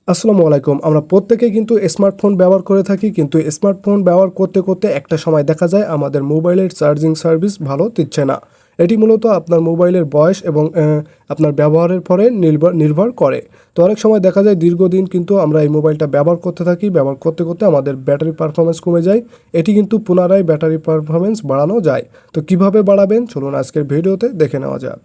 আসসালামু আলাইকুম। আমরা প্রত্যেকেই কিন্তু স্মার্টফোন ব্যবহার করে থাকি, কিন্তু স্মার্টফোন ব্যবহার করতে করতে একটা সময় দেখা যায় আমাদের মোবাইলের চার্জিং সার্ভিস ভালো দিচ্ছে না। এটি মূলত আপনার মোবাইলের বয়স এবং আপনার ব্যবহারের পরে নির্ভর করে। তো অনেক সময় দেখা যায় দীর্ঘদিন কিন্তু আমরা এই মোবাইলটা ব্যবহার করতে থাকি, ব্যবহার করতে করতে আমাদের ব্যাটারি পারফরমেন্স কমে যায়। এটি কিন্তু পুনরায় ব্যাটারি পারফরমেন্স বাড়ানো যায়। তো কিভাবে বাড়াবেন চলুন আজকের ভিডিওতে দেখে নেওয়া যাক।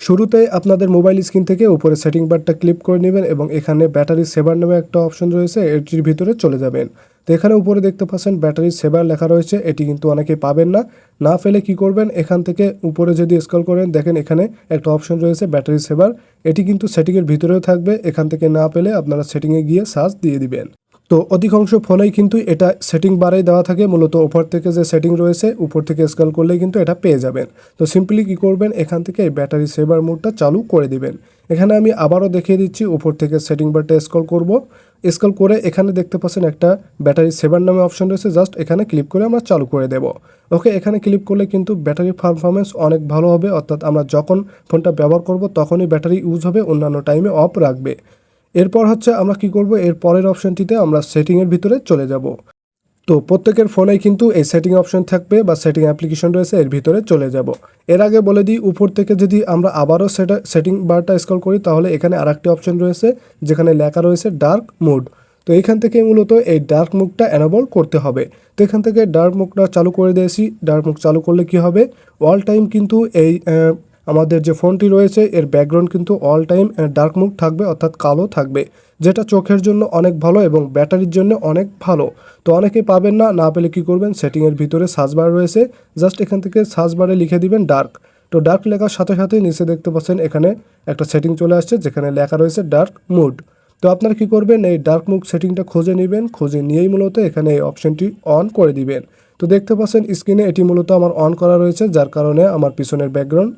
শুরুতে আপনাদের মোবাইল স্ক্রিন থেকে উপরে সেটিং বারটা ক্লিক করে নেবেন এবং এখানে ব্যাটারি সেভার নামে একটা অপশন রয়েছে, এটির ভিতরে চলে যাবেন। তো এখানে উপরে দেখতে পাচ্ছেন ব্যাটারি সেভার লেখা রয়েছে, এটি কিন্তু অনেকেই পাবেন না। না পেলে কি করবেন, এখান থেকে উপরে যদি স্ক্রল করেন দেখেন এখানে একটা অপশন রয়েছে ব্যাটারি সেভার। এটি কিন্তু সেটিংয়ের ভিতরেও থাকবে, এখান থেকে না পেলে আপনারা সেটিংয়ে গিয়ে সার্চ দিয়ে দিবেন। তো অধিকাংশ ফোনেই কিন্তু এটা সেটিং বারেই দেওয়া থাকে, মূলত উপর থেকে যে সেটিং রয়েছে উপর থেকে স্ক্রল করলেই কিন্তু এটা পেয়ে যাবেন। তো সিম্পলি কি করবেন, এখান থেকে এই ব্যাটারি সেভার মোডটা চালু করে দিবেন। এখানে আমি আবারও দেখিয়ে দিচ্ছি, উপর থেকে সেটিং বারটা স্ক্রল করব। স্ক্রল করে এখানে দেখতে পাচ্ছেন একটা ব্যাটারি সেভার নামে অপশন রয়েছে, জাস্ট এখানে ক্লিক করে আমরা চালু করে দেব। ওকে, এখানে ক্লিক করলে কিন্তু ব্যাটারি পারফরমেন্স অনেক ভালো হবে, অর্থাৎ আমরা যখন ফোনটা ব্যবহার করব তখনই ব্যাটারি ইউজ হবে, অন্যান্য টাইমে অফ রাখবে। এরপর হচ্ছে আমরা কি করব, এর পরের অপশনটিতে আমরা সেটিংয়ের ভিতরে চলে যাব। তো প্রত্যেকের ফোনেই কিন্তু এই সেটিং অপশন থাকবে বা সেটিং অ্যাপ্লিকেশন রয়েছে, এর ভিতরে চলে যাব। এর আগে বলে দিই, উপর থেকে যদি আমরা আবারও সেটিং বারটা স্ক্রল করি তাহলে এখানে আরেকটি অপশন রয়েছে যেখানে লেখা রয়েছে ডার্ক মোড। তো এখান থেকে মূলত এই ডার্ক মোডটা এনেবল করতে হবে। তো এখান থেকে ডার্ক মোডটা চালু করে দিয়েছি। ডার্ক মোড চালু করলে কি হবে, অল টাইম কিন্তু এই আমাদের যে ফোনটি রয়েছে এর ব্যাকগ্রাউন্ড কিন্তু অল টাইম ডার্ক মোড থাকবে, অর্থাৎ কালো থাকবে, যেটা চোখের জন্য অনেক ভালো এবং ব্যাটারির জন্য অনেক ভালো। তো অনেকেই পাবেন না, না পেলে কী করবেন, সেটিংয়ের ভিতরে সার্চ বার রয়েছে, জাস্ট এখান থেকে সার্চ বারে লিখে দিবেন ডার্ক। তো ডার্ক লেখার সাথে সাথেই নিচে দেখতে পাচ্ছেন এখানে একটা সেটিং চলে আসছে যেখানে লেখা রয়েছে ডার্ক মোড। তো আপনারা কী করবেন, এই ডার্ক মোড সেটিংটা খুঁজে নেবেন, খুঁজে নিয়েই মূলত এখানে এই অপশনটি অন করে দিবেন। তো দেখতে পাচ্ছেন স্ক্রিনে এটি মূলত আমার অন করা রয়েছে, যার কারণে আমার পিছনের ব্যাকগ্রাউন্ড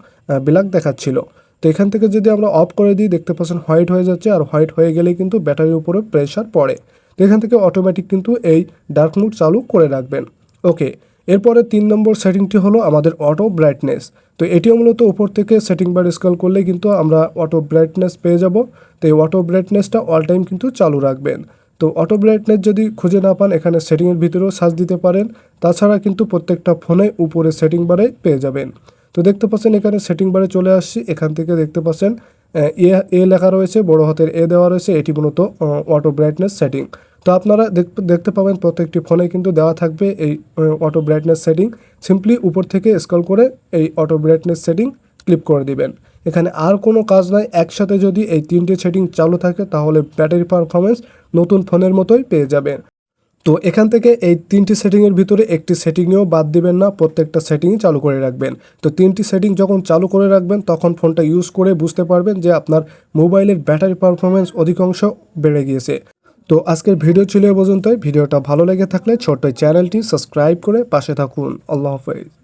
ব্ল্যাক দেখাচ্ছিল। তো এখান থেকে যদি আমরা অফ করে দিই দেখতে পাচ্ছেন হোয়াইট হয়ে যাচ্ছে, আর হোয়াইট হয়ে গেলেই কিন্তু ব্যাটারির উপরে প্রেশার পড়ে। তো এখান থেকে অটোমেটিক কিন্তু এই ডার্ক মোড চালু করে রাখবেন। ওকে, এরপরে 3 নম্বর সেটিংটি হলো আমাদের অটো ব্রাইটনেস। তো এটিও মূলত উপর থেকে সেটিং বার স্ক্রল করলে কিন্তু আমরা অটো ব্রাইটনেস পেয়ে যাব। তো এই অটো ব্রাইটনেসটা অল টাইম কিন্তু চালু রাখবেন। তো অটো ব্রাইটনেস যদি খুঁজে না পান এখানে সেটিংয়ের ভিতরেও সার্চ দিতে পারেন, তাছাড়া কিন্তু প্রত্যেকটা ফোনে উপরে সেটিং বারে পেয়ে যাবেন। তো দেখতে পাচ্ছেন এখানে সেটিং বারে চলে আসছি, এখান থেকে দেখতে পাচ্ছেন এ এ লেখা রয়েছে, বড় হাতের এ দেওয়া রয়েছে, এটি মূলত অটো ব্রাইটনেস সেটিং। তো আপনারা দেখতে পাবেন প্রত্যেকটি ফোনে কিন্তু দেওয়া থাকবে এই অটো ব্রাইটনেস সেটিং। সিম্পলি উপর থেকে স্ক্রল করে এই অটো ব্রাইটনেস সেটিং ক্লিক করে দিবেন। এখানে আর কোনো কাজ নাই, একসাথে যদি এই 3টে সেটিং চালু থাকে তাহলে ব্যাটারি পারফরমেন্স নতুন ফোনের মতোই পেয়ে যাবেন। তো এখান থেকে এই 3টি সেটিংয়ের ভিতরে একটি সেটিংও বাদ দিবেন না, প্রত্যেকটা সেটিংই চালু করে রাখবেন। তো 3টি সেটিং যখন চালু করে রাখবেন তখন ফোনটা ইউজ করে বুঝতে পারবেন যে আপনার মোবাইলের ব্যাটারি পারফরমেন্স অধিকাংশ বেড়ে গিয়েছে। তো আজকের ভিডিও ছিল এ পর্যন্তই। ভিডিওটা ভালো লেগে থাকলে ছোট্ট চ্যানেলটি সাবস্ক্রাইব করে পাশে থাকুন। আল্লাহ হাফেজ।